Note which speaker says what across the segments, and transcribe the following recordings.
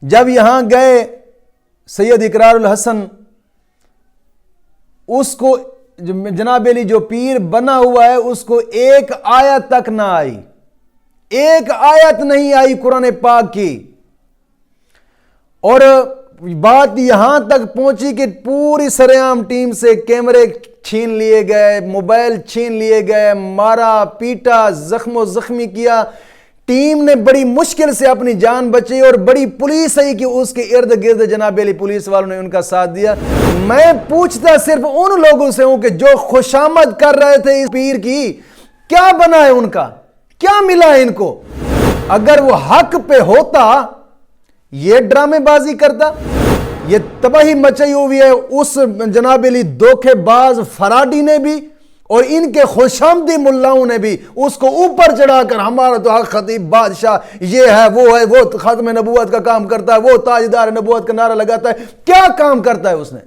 Speaker 1: جب یہاں گئے سید اقرار الحسن، اس کو جناب علی جو پیر بنا ہوا ہے اس کو ایک آیت تک نہ آئی، ایک آیت نہیں آئی قرآن پاک کی، اور بات یہاں تک پہنچی کہ پوری سرعام ٹیم سے کیمرے چھین لیے گئے، موبائل چھین لیے گئے، مارا پیٹا، زخم و زخمی کیا۔ ٹیم نے بڑی مشکل سے اپنی جان بچی اور بڑی پولیس آئی کہ اس کے ارد گرد جناب علی پولیس والوں نے ان کا ساتھ دیا۔ میں پوچھتا صرف ان لوگوں سے ہوں کہ جو خوشامد کر رہے تھے اس پیر کی، کیا بنا ہے ان کا، کیا ملا ہے ان کو؟ اگر وہ حق پہ ہوتا یہ ڈرامے بازی کرتا؟ یہ تباہی مچائی ہوئی ہے اس جناب علی دھوکے باز فراڈی نے بھی، اور ان کے خوشامدی ملاؤں نے بھی اس کو اوپر چڑھا کر ہمارا تو حق خطیب بادشاہ یہ ہے، وہ ختم نبوت کا کام کرتا ہے، وہ تاجدار نبوت کا نعرہ لگاتا ہے۔ کیا کام کرتا ہے اس نے،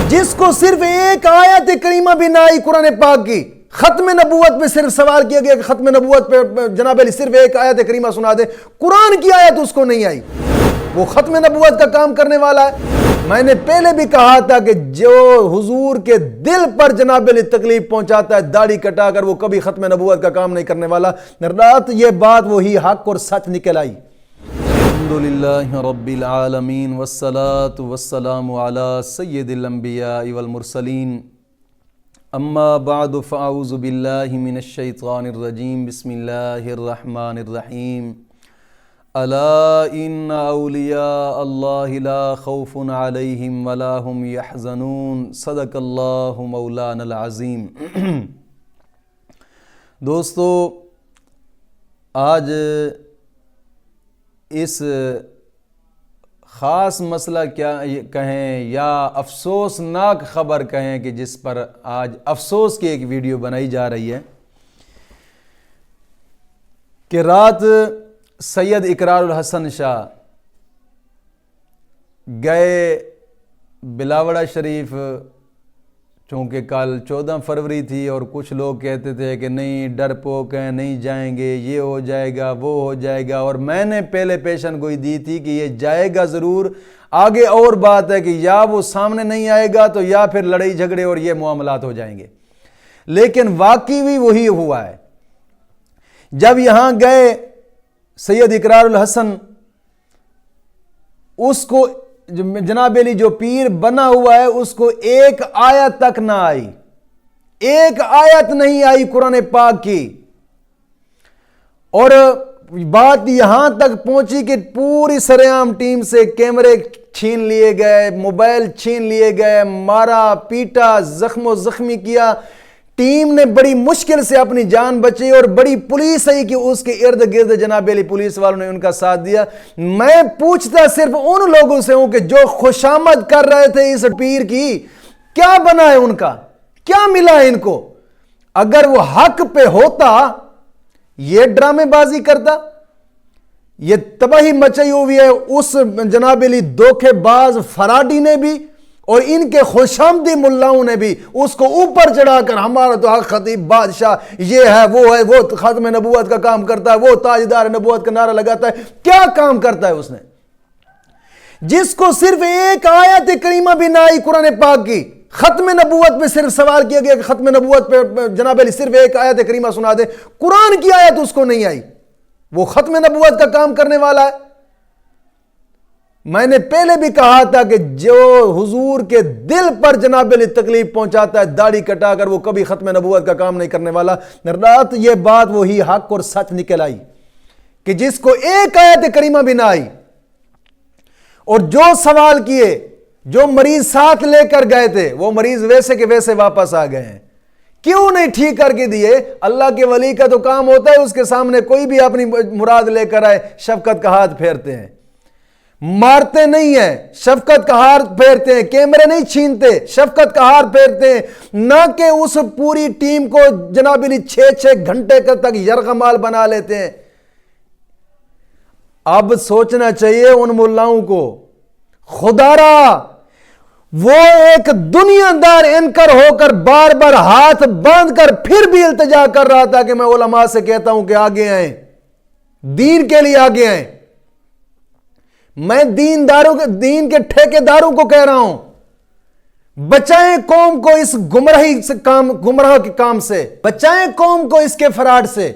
Speaker 1: جس کو صرف ایک آیت کریمہ بھی نہ آئی قرآن پاک کی؟ ختم نبوت پہ صرف سوال کیا گیا کہ ختم نبوت پہ جناب علی صرف ایک آیت کریمہ سنا دے، قرآن کی آیت اس کو نہیں آئی۔ وہ ختم نبوت کا کام کرنے والا ہے۔ میں نے پہلے بھی کہا تھا کہ جو حضور کے دل پر جناب علی تکلیف پہنچاتا ہے داڑھی کٹا کر، وہ کبھی ختم نبوت کا کام نہیں کرنے والا۔ رات یہ بات وہی حق اور سچ نکل آئی۔ الحمدللہ رب العالمین والصلاة والسلام علی سید الانبیاء والمرسلین، اما بعد فاعوذ باللہ من الشیطان الرجیم، بسم اللہ الرحمن الرحیم۔ الا ان اولیاء اللہ لا خوف علیہم ولا هم یحزنون، صدق اللہ مولانا العظیم۔ دوستو، آج اس خاص مسئلہ کیا کہیں یا افسوسناک خبر کہیں کہ جس پر آج افسوس کی ایک ویڈیو بنائی جا رہی ہے کہ رات سید اقرار الحسن شاہ گئے بلاوڑا شریف، چونکہ کل 14 فروری تھی اور کچھ لوگ کہتے تھے کہ نہیں ڈرپوک ہیں، نہیں جائیں گے، یہ ہو جائے گا، وہ ہو جائے گا، اور میں نے پہلے پیشن گوئی دی تھی کہ یہ جائے گا ضرور۔ آگے اور بات ہے کہ یا وہ سامنے نہیں آئے گا تو یا پھر لڑائی جھگڑے اور یہ معاملات ہو جائیں گے، لیکن واقعی بھی وہی ہوا ہے۔ جب یہاں گئے سید اقرار الحسن، اس کو جناب علی جو پیر بنا ہوا ہے اس کو ایک آیت تک نہ آئی، ایک آیت نہیں آئی قرآن پاک کی، اور بات یہاں تک پہنچی کہ پوری سرعام ٹیم سے کیمرے چھین لیے گئے، موبائل چھین لیے گئے، مارا پیٹا، زخم و زخمی کیا۔ ٹیم نے بڑی مشکل سے اپنی جان بچی اور بڑی پولیس آئی کہ اس کے ارد گرد جناب علی پولیس والوں نے ان کا ساتھ دیا۔ میں پوچھتا صرف ان لوگوں سے ہوں کہ جو خوشامد کر رہے تھے اس پیر کی، کیا بنا ہے ان کا، کیا ملا ہے ان کو؟ اگر وہ حق پہ ہوتا یہ ڈرامے بازی کرتا؟ یہ تباہی مچائی ہوئی ہے اس جناب علی دھوکے باز فراڈی نے بھی، اور ان کے خوشامدی ملاؤں نے بھی اس کو اوپر چڑھا کر ہمارا تو حق خطیب بادشاہ یہ ہے، وہ ختم نبوت کا کام کرتا ہے، وہ تاجدار نبوت کا نعرہ لگاتا ہے۔ کیا کام کرتا ہے اس نے، جس کو صرف ایک آیت کریمہ بھی نہ آئی قرآن پاک کی؟ ختم نبوت پہ صرف سوال کیا گیا کہ ختم نبوت پہ جناب علی صرف ایک آیت کریمہ سنا دے، قرآن کی آیت اس کو نہیں آئی۔ وہ ختم نبوت کا کام کرنے والا ہے۔ میں نے پہلے بھی کہا تھا کہ جو حضور کے دل پر جناب علی تکلیف پہنچاتا ہے داڑھی کٹا کر، وہ کبھی ختم نبوت کا کام نہیں کرنے والا۔ رات یہ بات وہی حق اور سچ نکل آئی کہ جس کو ایک آیت کریمہ بھی نہ آئی، اور جو سوال کیے، جو مریض ساتھ لے کر گئے تھے، وہ مریض ویسے کے ویسے واپس آ گئے ہیں۔ کیوں نہیں ٹھیک کر کے دیے؟ اللہ کے ولی کا تو کام ہوتا ہے اس کے سامنے کوئی بھی اپنی مراد لے کر آئے شفقت کا ہاتھ پھیرتے ہیں، مارتے نہیں ہیں، شفقت کا ہاتھ پھیرتے ہیں، کیمرے نہیں چھینتے، شفقت کا ہاتھ پھیرتے ہیں، نہ کہ اس پوری ٹیم کو جناب علی 6 گھنٹے تک یرغمال بنا لیتے ہیں۔ اب سوچنا چاہیے ان ملاؤں کو، خدا را وہ ایک دنیا دار اینکر ہو کر بار بار ہاتھ باندھ کر پھر بھی التجا کر رہا تھا کہ میں علماء سے کہتا ہوں کہ آگے آئیں، دین کے لیے آگے آئیں۔ میں دین کے ٹھیکیداروں کو کہہ رہا ہوں، بچائیں قوم کو اس گمراہ کے کام سے، بچائیں قوم کو اس کے فراڈ سے۔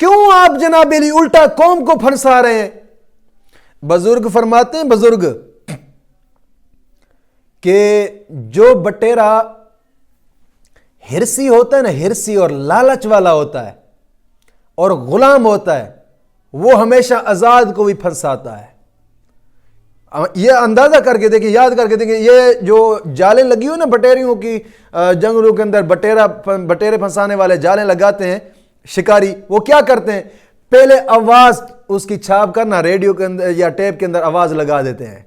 Speaker 1: کیوں آپ جناب علی الٹا قوم کو پھنسا رہے ہیں؟ بزرگ فرماتے ہیں، بزرگ، کہ جو بٹیرا ہرسی ہوتا ہے نا، ہرسی اور لالچ والا ہوتا ہے اور غلام ہوتا ہے، وہ ہمیشہ آزاد کو بھی پھنساتا ہے۔ یہ اندازہ کر کے دیکھیں، یاد کر کے دیکھیں، یہ جو جالیں لگی ہوئی نا بٹیریوں کی، جنگلوں کے اندر بٹیرے پھنسانے والے جالیں لگاتے ہیں شکاری، وہ کیا کرتے ہیں؟ پہلے آواز اس کی چھاپ کرنا، ریڈیو کے اندر یا ٹیپ کے اندر آواز لگا دیتے ہیں۔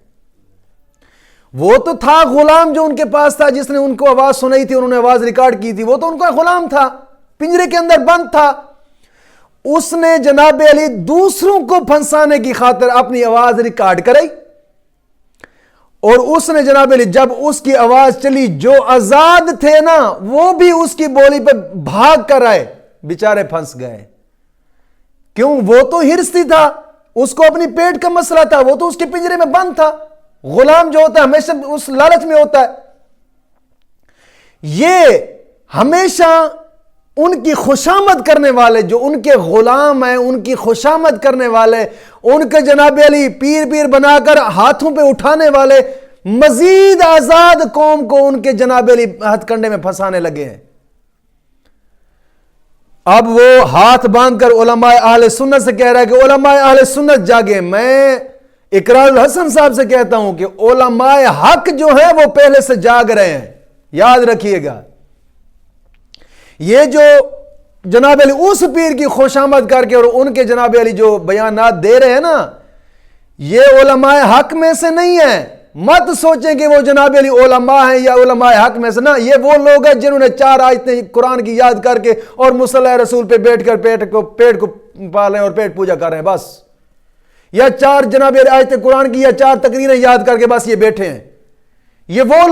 Speaker 1: وہ تو تھا غلام جو ان کے پاس تھا، جس نے ان کو آواز سنائی تھی، انہوں نے آواز ریکارڈ کی تھی، وہ تو ان کا غلام تھا، پنجرے کے اندر بند تھا۔ اس نے جناب علی دوسروں کو پھنسانے کی خاطر اپنی آواز ریکارڈ کرائی، اور اس نے جناب علی جب اس کی آواز چلی، جو آزاد تھے نا وہ بھی اس کی بولی پہ بھاگ کر آئے، بیچارے پھنس گئے۔ کیوں؟ وہ تو ہرسی تھا، اس کو اپنی پیٹ کا مسئلہ تھا، وہ تو اس کے پنجرے میں بند تھا۔ غلام جو ہوتا ہے ہمیشہ اس لالچ میں ہوتا ہے۔ یہ ہمیشہ ان کی خوشامد کرنے والے، جو ان کے غلام ہیں، ان کی خوشامد کرنے والے، ان کے جناب علی پیر بنا کر ہاتھوں پہ اٹھانے والے، مزید آزاد قوم کو ان کے جناب علی ہتھ کنڈے میں پھنسانے لگے ہیں۔ اب وہ ہاتھ باندھ کر علماء اہل سنت سے کہہ رہا ہے کہ علماء اہل سنت جاگے۔ میں اقرار الحسن صاحب سے کہتا ہوں کہ علماء حق جو ہیں وہ پہلے سے جاگ رہے ہیں، یاد رکھیے گا۔ یہ جو جناب علی اس پیر کی خوشامد کر کے اور ان کے جناب علی جو بیانات دے رہے ہیں نا، یہ علماء حق میں سے نہیں ہیں۔ مت سوچیں کہ وہ جناب علی علماء ہیں یا علماء حق میں سے، نہ، یہ وہ لوگ ہیں جنہوں نے 4 آیتیں قرآن کی یاد کر کے اور مصلی رسول پہ بیٹھ کر پیٹ کو پالیں اور پیٹ پوجا کر رہے ہیں، بس، یا 4 جناب علی آیتیں قرآن کی یا 4 تقریریں یاد کر کے بس یہ بیٹھے ہیں۔ یہ وہ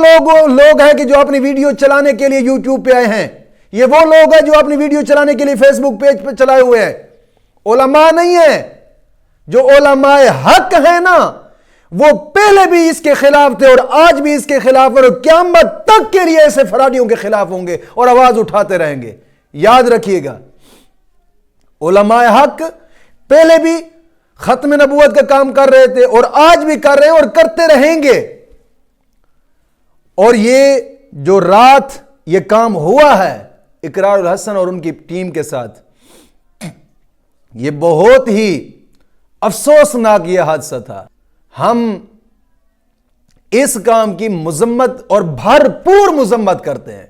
Speaker 1: لوگ ہیں کہ جو اپنی ویڈیو چلانے کے لیے یوٹیوب پہ آئے ہیں، یہ وہ لوگ ہیں جو اپنی ویڈیو چلانے کے لیے فیس بک پیج پہ چلائے ہوئے ہیں، علماء نہیں ہیں۔ جو علماء حق ہیں نا، وہ پہلے بھی اس کے خلاف تھے اور آج بھی اس کے خلاف ہیں، اور قیامت تک کے لیے ایسے فرادیوں کے خلاف ہوں گے اور آواز اٹھاتے رہیں گے، یاد رکھیے گا۔ علماء حق پہلے بھی ختم نبوت کا کام کر رہے تھے اور آج بھی کر رہے ہیں اور کرتے رہیں گے، اور یہ جو رات یہ کام ہوا ہے اقرار الحسن اور ان کی ٹیم کے ساتھ، یہ بہت ہی افسوسناک یہ حادثہ تھا۔ ہم اس کام کی مذمت اور بھرپور مذمت کرتے ہیں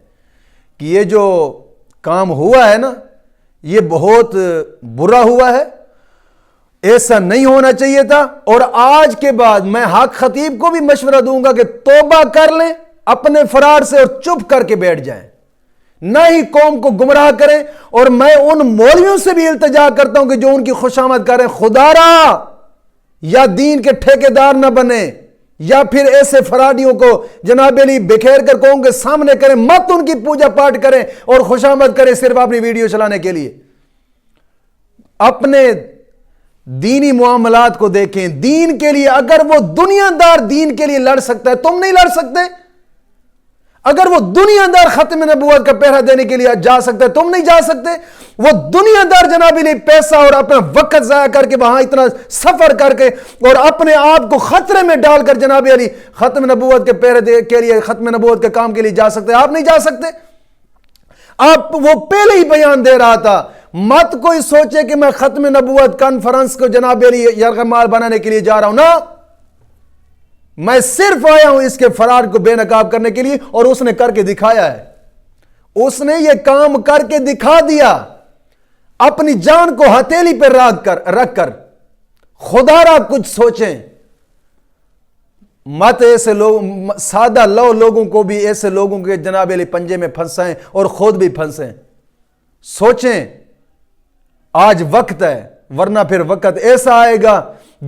Speaker 1: کہ یہ جو کام ہوا ہے نا، یہ بہت برا ہوا ہے، ایسا نہیں ہونا چاہیے تھا۔ اور آج کے بعد میں حق خطیب کو بھی مشورہ دوں گا کہ توبہ کر لیں اپنے فراڈ سے اور چپ کر کے بیٹھ جائیں، نہ ہی قوم کو گمراہ کریں۔ اور میں ان مولویوں سے بھی التجا کرتا ہوں کہ جو ان کی خوشامد کریں، خدا را یا دین کے ٹھیکیدار نہ بنے، یا پھر ایسے فرادیوں کو جناب علی بکھیر کر قوم کے سامنے کریں، مت ان کی پوجا پاٹ کریں اور خوشامد کریں صرف اپنی ویڈیو چلانے کے لیے۔ اپنے دینی معاملات کو دیکھیں، دین کے لیے اگر وہ دنیا دار دین کے لیے لڑ سکتا ہے، تم نہیں لڑ سکتے؟ اگر وہ دنیا دار ختم نبوت کا پہرا دینے کے لیے جا سکتا ہے، تم نہیں جا سکتے؟ وہ دنیا دار جناب علی پیسہ اور اپنا وقت ضائع کر کے وہاں اتنا سفر کر کے اور اپنے آپ کو خطرے میں ڈال کر جناب علی ختم نبوت کے پہرے کے لیے، ختم نبوت کے کام کے لیے جا سکتے؟ آپ نہیں جا سکتے۔ آپ وہ پہلے ہی بیان دے رہا تھا، مت کوئی سوچے کہ میں ختم نبوت کانفرنس کو جناب علی یرغمال بنانے کے لیے جا رہا ہوں، نا، میں صرف آیا ہوں اس کے فرار کو بے نقاب کرنے کے لیے، اور اس نے کر کے دکھایا ہے۔ اس نے یہ کام کر کے دکھا دیا، اپنی جان کو ہتھیلی پر رکھ کر۔ خدا را کچھ سوچیں، مت ایسے لوگ، سادہ لوگوں کو بھی ایسے لوگوں کے جناب علی پنجے میں پھنسائیں اور خود بھی پھنسیں۔ سوچیں، آج وقت ہے، ورنہ پھر وقت ایسا آئے گا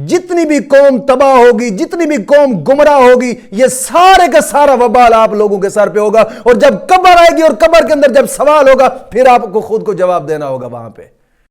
Speaker 1: جتنی بھی قوم تباہ ہوگی، جتنی بھی قوم گمراہ ہوگی، یہ سارے کا سارا وبال آپ لوگوں کے سر پہ ہوگا، اور جب قبر آئے گی اور قبر کے اندر جب سوال ہوگا، پھر آپ کو خود کو جواب دینا ہوگا وہاں پہ۔